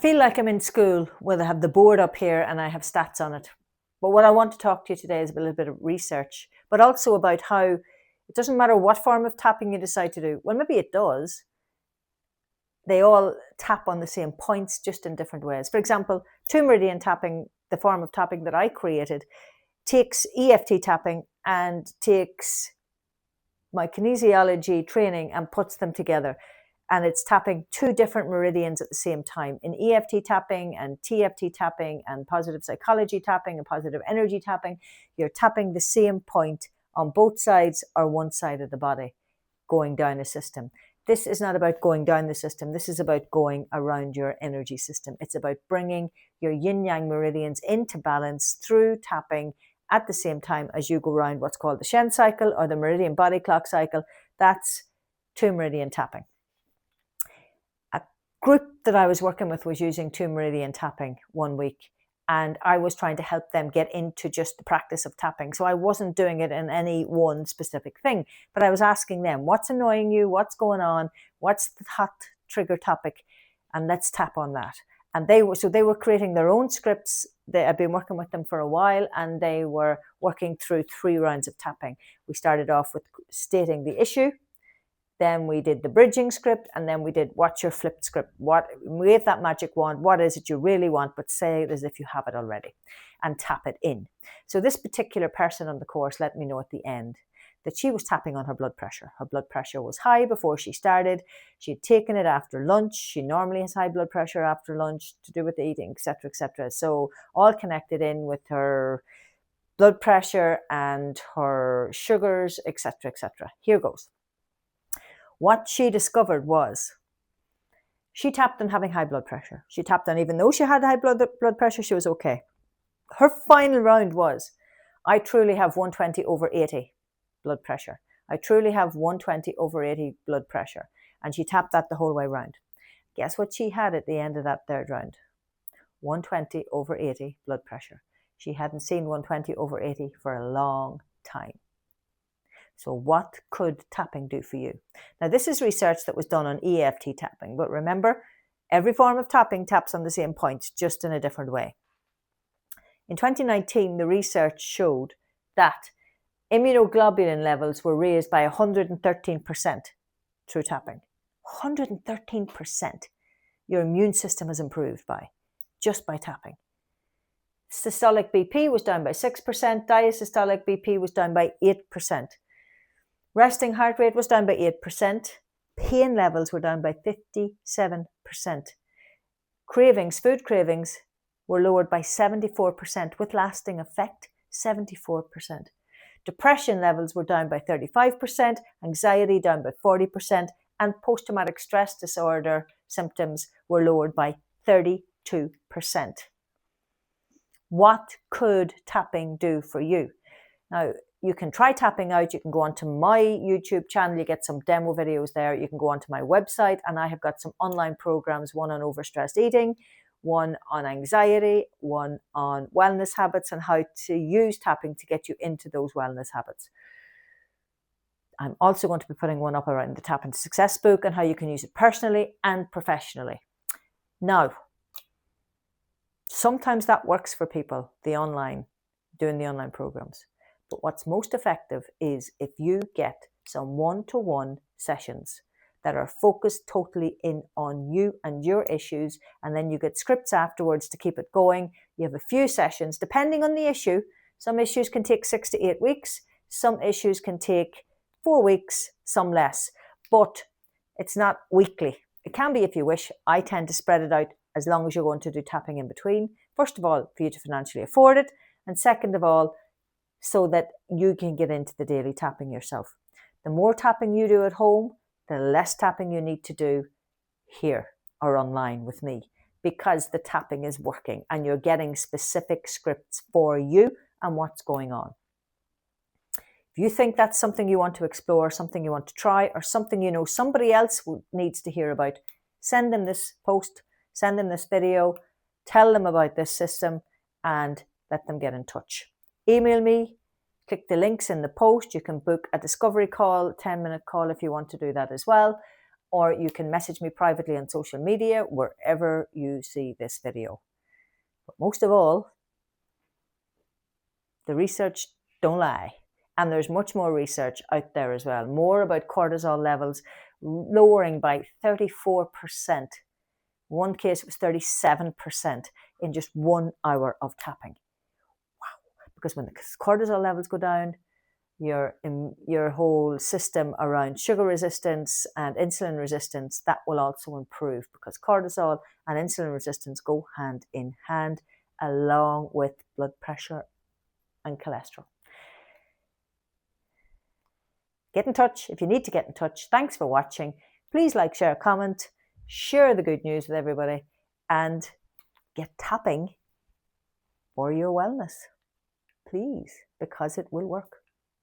feel like I'm in school where they have the board up here and I have stats on it. But what I want to talk to you today is a little bit of research, but also about how it doesn't matter what form of tapping you decide to do. Well, maybe it does. They all tap on the same points, just in different ways. For example, 2-meridian tapping, the form of tapping that I created, takes EFT tapping and takes my kinesiology training and puts them together. And it's tapping 2 different meridians at the same time. In EFT tapping and TFT tapping and positive psychology tapping and positive energy tapping, you're tapping the same point on both sides or one side of the body, going down a system. This is not about going down the system. This is about going around your energy system. It's about bringing your yin-yang meridians into balance through tapping at the same time as you go around what's called the Shen cycle or the meridian body clock cycle. That's 2-meridian tapping. A group that I was working with was using 2-meridian tapping one week, and I was trying to help them get into just the practice of tapping. So I wasn't doing it in any one specific thing, but I was asking them, what's annoying you? What's going on? What's the hot trigger topic? And let's tap on that. And they were creating their own scripts. I've been working with them for a while, and they were working through 3 rounds of tapping. We started off with stating the issue. Then we did the bridging script, and then we did what's your flipped script? Wave that magic wand. What is it you really want? But say it as if you have it already, and tap it in. So this particular person on the course let me know at the end that she was tapping on her blood pressure. Her blood pressure was high before she started. She had taken it after lunch. She normally has high blood pressure after lunch to do with the eating, etc., etc. So all connected in with her blood pressure and her sugars, etc., etc. Here goes. What she discovered was she tapped on having high blood pressure. She tapped on, even though she had high blood pressure, she was okay. Her final round was, I truly have 120/80 blood pressure. I truly have 120/80 blood pressure. And she tapped that the whole way round. Guess what she had at the end of that 3rd round? 120/80 blood pressure. She hadn't seen 120/80 for a long time. So what could tapping do for you? Now, this is research that was done on EFT tapping, but remember, every form of tapping taps on the same points, just in a different way. In 2019, the research showed that immunoglobulin levels were raised by 113% through tapping. 113% your immune system has improved by, just by tapping. Systolic BP was down by 6%, diastolic BP was down by 8%. Resting heart rate was down by 8%. Pain levels were down by 57%. Cravings, food cravings, were lowered by 74% with lasting effect, 74%. Depression levels were down by 35%, anxiety down by 40%, and post-traumatic stress disorder symptoms were lowered by 32%. What could tapping do for you? Now, you can try tapping out. You can go onto my YouTube channel. You get some demo videos there. You can go onto my website, and I have got some online programs, one on overstressed eating, one on anxiety, one on wellness habits and how to use tapping to get you into those wellness habits. I'm also going to be putting one up around the Tap into Success book and how you can use it personally and professionally. Now, sometimes that works for people, doing the online programs. But what's most effective is if you get some one-to-one sessions that are focused totally in on you and your issues, and then you get scripts afterwards to keep it going. You have a few sessions, depending on the issue. Some issues can take 6 to 8 weeks. Some issues can take 4 weeks, some less. But it's not weekly. It can be if you wish. I tend to spread it out as long as you're going to do tapping in between. First of all, for you to financially afford it. And second of all, so that you can get into the daily tapping yourself. The more tapping you do at home, the less tapping you need to do here or online with me, because the tapping is working and you're getting specific scripts for you and what's going on. If you think that's something you want to explore, something you want to try, or something you know somebody else needs to hear about, send them this post, send them this video, tell them about this system, and let them get in touch. Email me, click the links in the post. You can book a discovery call, 10-minute call if you want to do that as well. or you can message me privately on social media, wherever you see this video. But most of all, the research don't lie. And there's much more research out there as well, more about cortisol levels lowering by 34%. One case it was 37% in just 1 hour of tapping. Wow. Because when the cortisol levels go down, your whole system around sugar resistance and insulin resistance, that will also improve, because cortisol and insulin resistance go hand in hand, along with blood pressure and cholesterol. Get in touch if you need to get in touch. Thanks for watching. Please like, share, comment, share the good news with everybody, and get tapping for your wellness, please, because it will work.